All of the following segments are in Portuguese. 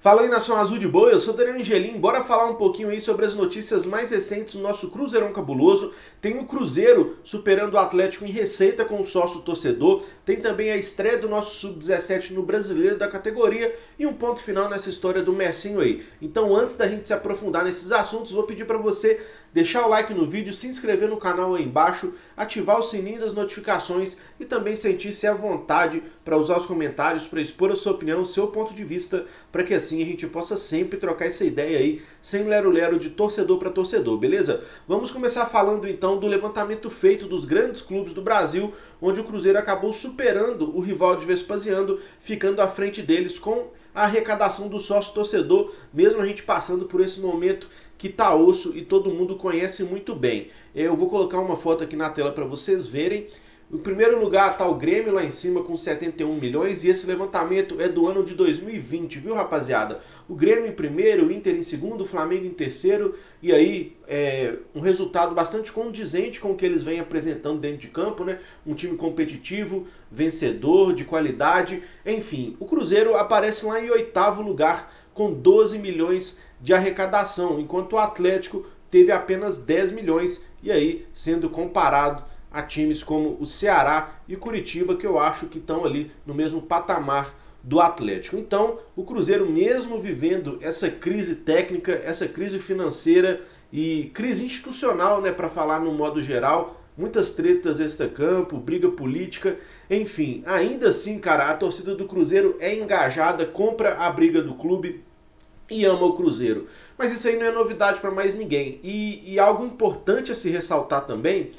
Fala aí, Nação Azul de Boa, eu sou Daniel Angelim, bora falar um pouquinho aí sobre as notícias mais recentes do nosso Cruzeirão Cabuloso. Tem o Cruzeiro superando o Atlético em receita com o sócio torcedor, tem também a estreia do nosso Sub-17 no Brasileiro da categoria e um ponto final nessa história do Messinho aí. Então antes da gente se aprofundar nesses assuntos, vou pedir para você deixar o like no vídeo, se inscrever no canal aí embaixo, ativar o sininho das notificações e também sentir-se à vontade para usar os comentários, para expor a sua opinião, o seu ponto de vista, para que assim a gente possa sempre trocar essa ideia aí, sem lero-lero de torcedor para torcedor, beleza? Vamos começar falando então do levantamento feito dos grandes clubes do Brasil, onde o Cruzeiro acabou superando o rival de Vespasiano, ficando à frente deles com a arrecadação do sócio torcedor, mesmo a gente passando por esse momento que tá osso e todo mundo conhece muito bem. Eu vou colocar uma foto aqui na tela para vocês verem. Em primeiro lugar está o Grêmio lá em cima com 71 milhões e esse levantamento é do ano de 2020, viu rapaziada? O Grêmio em primeiro, o Inter em segundo, o Flamengo em terceiro e aí um resultado bastante condizente com o que eles vêm apresentando dentro de campo, né? Um time competitivo, vencedor, de qualidade, enfim. O Cruzeiro aparece lá em oitavo lugar com 12 milhões de arrecadação, enquanto o Atlético teve apenas 10 milhões e aí sendo comparado a times como o Ceará e o Curitiba, que eu acho que estão ali no mesmo patamar do Atlético. Então, o Cruzeiro, mesmo vivendo essa crise técnica, essa crise financeira e crise institucional, né, para falar no modo geral, muitas tretas extracampo, briga política, enfim, ainda assim, cara, a torcida do Cruzeiro é engajada, compra a briga do clube e ama o Cruzeiro. Mas isso aí não é novidade para mais ninguém. E algo importante a se ressaltar também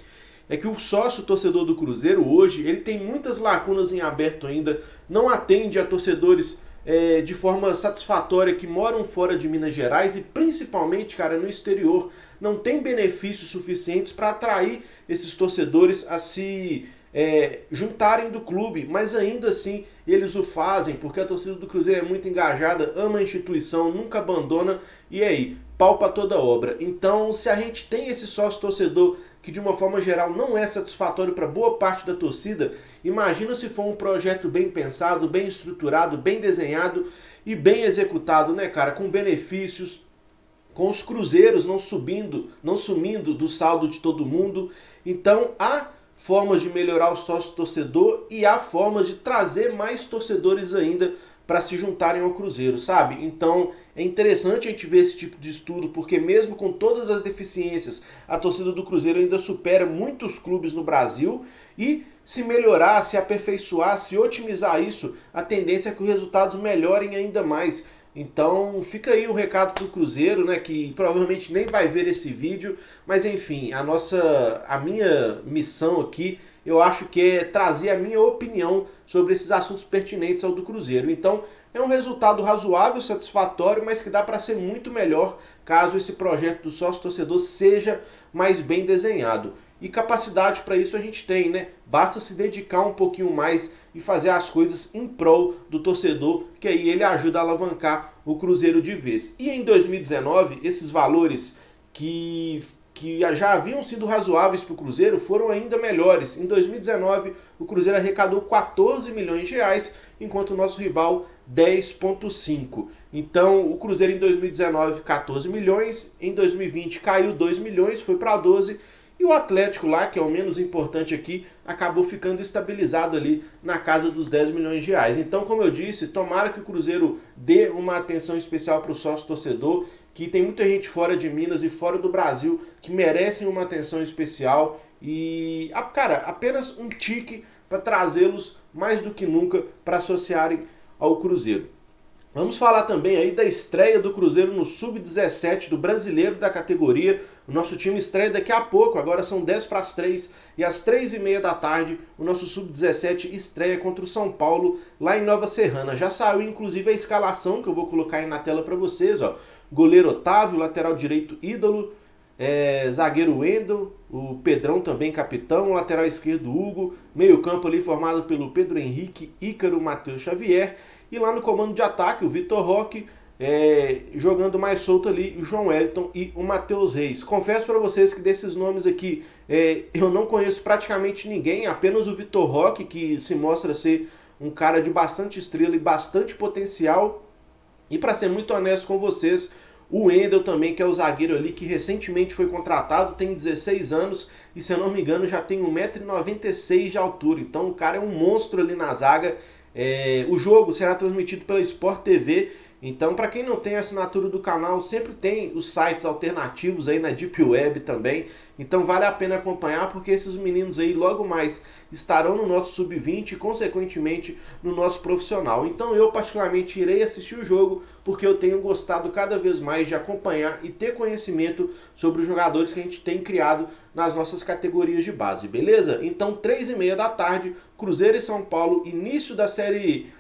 é que o sócio torcedor do Cruzeiro hoje, ele tem muitas lacunas em aberto ainda, não atende a torcedores de forma satisfatória que moram fora de Minas Gerais e principalmente, cara, no exterior. Não tem benefícios suficientes para atrair esses torcedores a se juntarem do clube, mas ainda assim eles o fazem, porque a torcida do Cruzeiro é muito engajada, ama a instituição, nunca abandona, e aí, pau pra toda obra. Então, se a gente tem esse sócio torcedor que de uma forma geral não é satisfatório para boa parte da torcida, imagina se for um projeto bem pensado, bem estruturado, bem desenhado e bem executado, né, cara, com benefícios, com os cruzeiros não sumindo do saldo de todo mundo. Então, há formas de melhorar o sócio torcedor e há formas de trazer mais torcedores ainda para se juntarem ao Cruzeiro, sabe? Então é interessante a gente ver esse tipo de estudo, porque mesmo com todas as deficiências, a torcida do Cruzeiro ainda supera muitos clubes no Brasil e se melhorar, se aperfeiçoar, se otimizar isso, a tendência é que os resultados melhorem ainda mais. Então fica aí o recado pro Cruzeiro, né, que provavelmente nem vai ver esse vídeo, mas enfim, a minha missão aqui, eu acho que é trazer a minha opinião sobre esses assuntos pertinentes ao do Cruzeiro. Então é um resultado razoável, satisfatório, mas que dá para ser muito melhor caso esse projeto do sócio-torcedor seja mais bem desenhado. E capacidade para isso a gente tem, né? Basta se dedicar um pouquinho mais e fazer as coisas em prol do torcedor, que aí ele ajuda a alavancar o Cruzeiro de vez. E em 2019, esses valores que já haviam sido razoáveis para o Cruzeiro foram ainda melhores. Em 2019, o Cruzeiro arrecadou 14 milhões de reais, enquanto o nosso rival 10,5. Então, o Cruzeiro em 2019, 14 milhões, em 2020 caiu 2 milhões, foi para 12. E o Atlético lá, que é o menos importante aqui, acabou ficando estabilizado ali na casa dos 10 milhões de reais. Então, como eu disse, tomara que o Cruzeiro dê uma atenção especial para o sócio torcedor, que tem muita gente fora de Minas e fora do Brasil que merecem uma atenção especial. E, cara, apenas um tique para trazê-los mais do que nunca para associarem ao Cruzeiro. Vamos falar também aí da estreia do Cruzeiro no Sub-17 do Brasileiro da categoria. O nosso time estreia daqui a pouco, agora são 10 para as 3 e às 3h30 da tarde o nosso Sub-17 estreia contra o São Paulo lá em Nova Serrana. Já saiu inclusive a escalação que eu vou colocar aí na tela para vocês, ó. Goleiro Otávio, lateral direito Ídolo, zagueiro Wendel, o Pedrão também capitão, lateral esquerdo Hugo, meio campo ali formado pelo Pedro Henrique, Ícaro, Matheus Xavier. E lá no comando de ataque, o Vitor Roque, jogando mais solto ali, o João Wellington e o Matheus Reis. Confesso para vocês que desses nomes aqui, eu não conheço praticamente ninguém, apenas o Vitor Roque, que se mostra ser um cara de bastante estrela e bastante potencial. E para ser muito honesto com vocês, o Wendel também, que é o zagueiro ali, que recentemente foi contratado, tem 16 anos e, se eu não me engano, já tem 1,96 m de altura. Então o cara é um monstro ali na zaga. O jogo será transmitido pela Sport TV. Então, para quem não tem a assinatura do canal, sempre tem os sites alternativos aí na Deep Web também. Então vale a pena acompanhar, porque esses meninos aí logo mais estarão no nosso sub-20 e consequentemente no nosso profissional. Então eu particularmente irei assistir o jogo, porque eu tenho gostado cada vez mais de acompanhar e ter conhecimento sobre os jogadores que a gente tem criado nas nossas categorias de base, beleza? Então 3h30 da tarde, Cruzeiro e São Paulo, início da série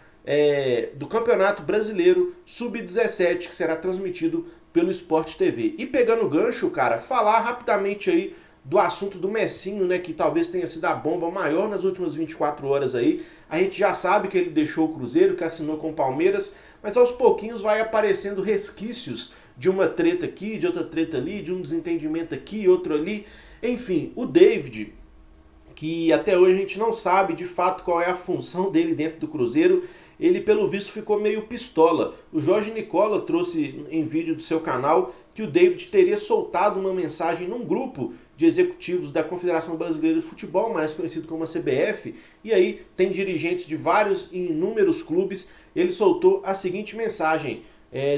do Campeonato Brasileiro Sub-17, que será transmitido pelo Sport TV. E pegando o gancho, cara, falar rapidamente aí do assunto do Messinho, né, que talvez tenha sido a bomba maior nas últimas 24 horas aí. A gente já sabe que ele deixou o Cruzeiro, que assinou com o Palmeiras, mas aos pouquinhos vai aparecendo resquícios de uma treta aqui, de outra treta ali, de um desentendimento aqui, outro ali. Enfim, o David, que até hoje a gente não sabe de fato qual é a função dele dentro do Cruzeiro, ele pelo visto ficou meio pistola. O Jorge Nicola trouxe em vídeo do seu canal que o David teria soltado uma mensagem num grupo de executivos da Confederação Brasileira de Futebol, mais conhecido como a CBF, e aí tem dirigentes de vários e inúmeros clubes. Ele soltou a seguinte mensagem,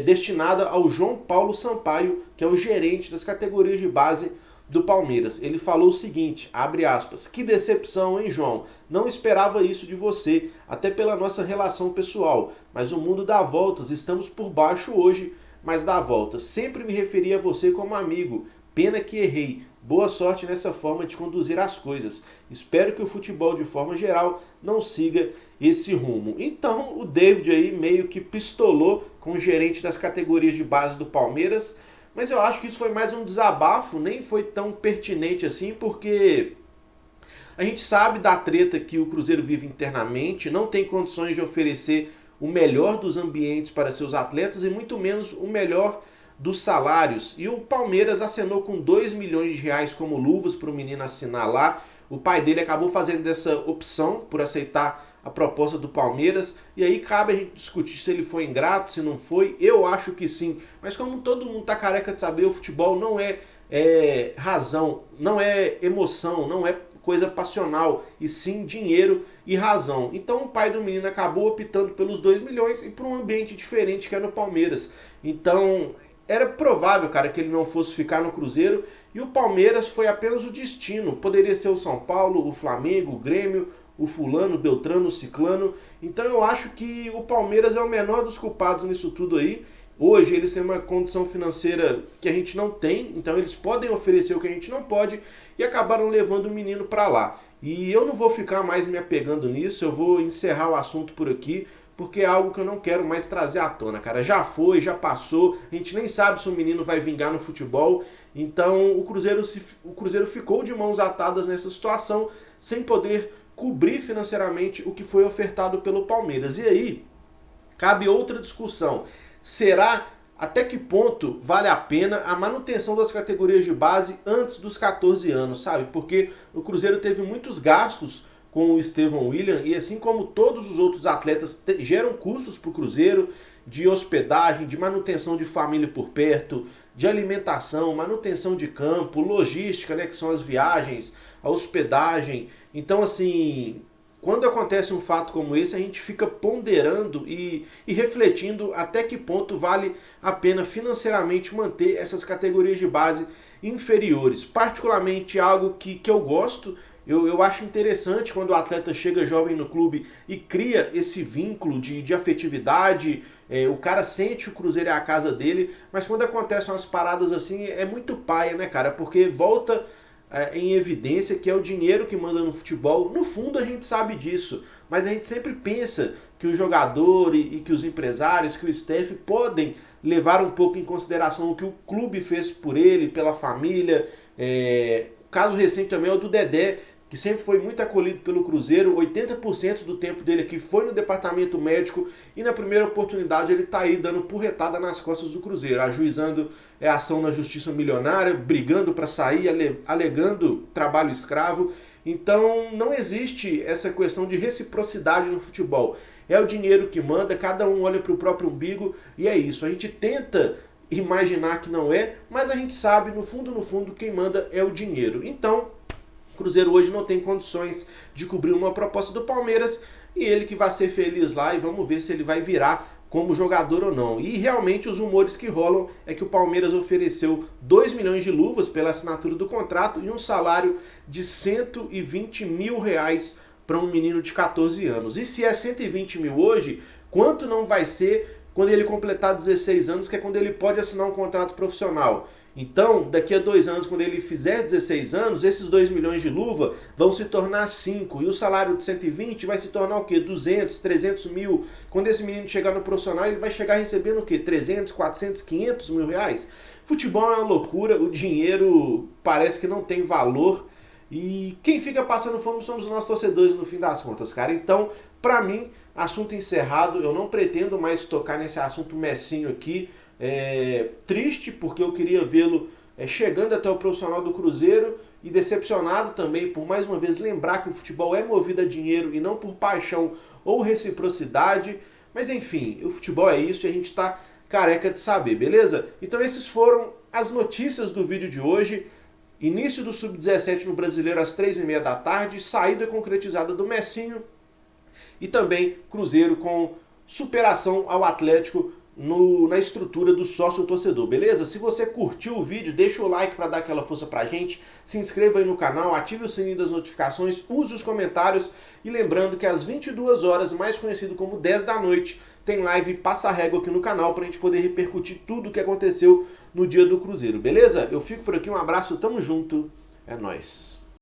destinada ao João Paulo Sampaio, que é o gerente das categorias de base do Palmeiras. Ele falou o seguinte, abre aspas: "Que decepção, hein, João? Não esperava isso de você, até pela nossa relação pessoal. Mas o mundo dá voltas, estamos por baixo hoje, mas dá voltas. Sempre me referi a você como amigo. Pena que errei. Boa sorte nessa forma de conduzir as coisas. Espero que o futebol, de forma geral, não siga esse rumo." Então, o David aí meio que pistolou com o gerente das categorias de base do Palmeiras, mas eu acho que isso foi mais um desabafo, nem foi tão pertinente assim, porque a gente sabe da treta que o Cruzeiro vive internamente, não tem condições de oferecer o melhor dos ambientes para seus atletas e muito menos o melhor dos salários. E o Palmeiras acenou com 2 milhões de reais como luvas para o menino assinar lá. O pai dele acabou fazendo essa opção por aceitar a proposta do Palmeiras, e aí cabe a gente discutir se ele foi ingrato, se não foi. Eu acho que sim, mas como todo mundo tá careca de saber, o futebol não é razão, não é emoção, não é coisa passional, e sim dinheiro e razão. Então o pai do menino acabou optando pelos 2 milhões e por um ambiente diferente que é no Palmeiras. Então era provável, cara, que ele não fosse ficar no Cruzeiro, e o Palmeiras foi apenas o destino. Poderia ser o São Paulo, o Flamengo, o Grêmio, o fulano, o beltrano, o ciclano. Então eu acho que o Palmeiras é o menor dos culpados nisso tudo aí. Hoje eles têm uma condição financeira que a gente não tem, então eles podem oferecer o que a gente não pode, e acabaram levando o menino para lá. E eu não vou ficar mais me apegando nisso, eu vou encerrar o assunto por aqui, porque é algo que eu não quero mais trazer à tona, cara. Já foi, já passou, a gente nem sabe se o menino vai vingar no futebol. Então o Cruzeiro ficou de mãos atadas nessa situação, sem poder cobrir financeiramente o que foi ofertado pelo Palmeiras. E aí, cabe outra discussão. Será até que ponto vale a pena a manutenção das categorias de base antes dos 14 anos, sabe? Porque o Cruzeiro teve muitos gastos com o Estevão William, e assim como todos os outros atletas geram custos para o Cruzeiro, de hospedagem, de manutenção de família por perto, de alimentação, manutenção de campo, logística, né, que são as viagens, a hospedagem. Então, assim, quando acontece um fato como esse, a gente fica ponderando e refletindo até que ponto vale a pena financeiramente manter essas categorias de base inferiores. Particularmente algo que eu gosto. Eu acho interessante quando o atleta chega jovem no clube e cria esse vínculo de afetividade. O cara sente que o Cruzeiro é a casa dele, mas quando acontecem umas paradas assim é muito paia, né, cara? Porque volta em evidência que é o dinheiro que manda no futebol. No fundo a gente sabe disso, mas a gente sempre pensa que o jogador e que os empresários, que o staff podem levar um pouco em consideração o que o clube fez por ele, pela família. O caso recente também é o do Dedé, que sempre foi muito acolhido pelo Cruzeiro. 80% do tempo dele aqui foi no departamento médico, e na primeira oportunidade ele tá aí dando porretada nas costas do Cruzeiro, ajuizando ação na justiça milionária, brigando para sair, alegando trabalho escravo. Então não existe essa questão de reciprocidade no futebol. é o dinheiro que manda, cada um olha para o próprio umbigo e é isso. A gente tenta imaginar que não é, mas a gente sabe, no fundo, quem manda é o dinheiro. Então, o Cruzeiro hoje não tem condições de cobrir uma proposta do Palmeiras e ele que vai ser feliz lá e vamos ver se ele vai virar como jogador ou não. E realmente os rumores que rolam é que o Palmeiras ofereceu 2 milhões de luvas pela assinatura do contrato e um salário de 120 mil reais para um menino de 14 anos. E se é 120 mil hoje, quanto não vai ser quando ele completar 16 anos, que é quando ele pode assinar um contrato profissional? Então, daqui a 2 anos, quando ele fizer 16 anos, esses 2 milhões de luva vão se tornar 5. E o salário de 120 vai se tornar o quê? 200, 300 mil. Quando esse menino chegar no profissional, ele vai chegar recebendo o quê? 300, 400, 500 mil reais? Futebol é uma loucura, o dinheiro parece que não tem valor. E quem fica passando fome somos nós torcedores no fim das contas, cara. Então, pra mim, assunto encerrado. Eu não pretendo mais tocar nesse assunto messinho aqui. Triste porque eu queria vê-lo chegando até o profissional do Cruzeiro e decepcionado também por mais uma vez lembrar que o futebol é movido a dinheiro e não por paixão ou reciprocidade, mas enfim, o futebol é isso e a gente tá careca de saber, beleza? Então esses foram as notícias do vídeo de hoje. Início do Sub-17 no Brasileiro às 3h30 da tarde, saída concretizada do Messinho e também Cruzeiro com superação ao Atlético na estrutura do sócio-torcedor, beleza? Se você curtiu o vídeo, deixa o like para dar aquela força pra gente, se inscreva aí no canal, ative o sininho das notificações, use os comentários e lembrando que às 22 horas, mais conhecido como 10 da noite, tem live Passa Régua aqui no canal pra gente poder repercutir tudo o que aconteceu no dia do Cruzeiro, beleza? Eu fico por aqui, um abraço, tamo junto, é nóis!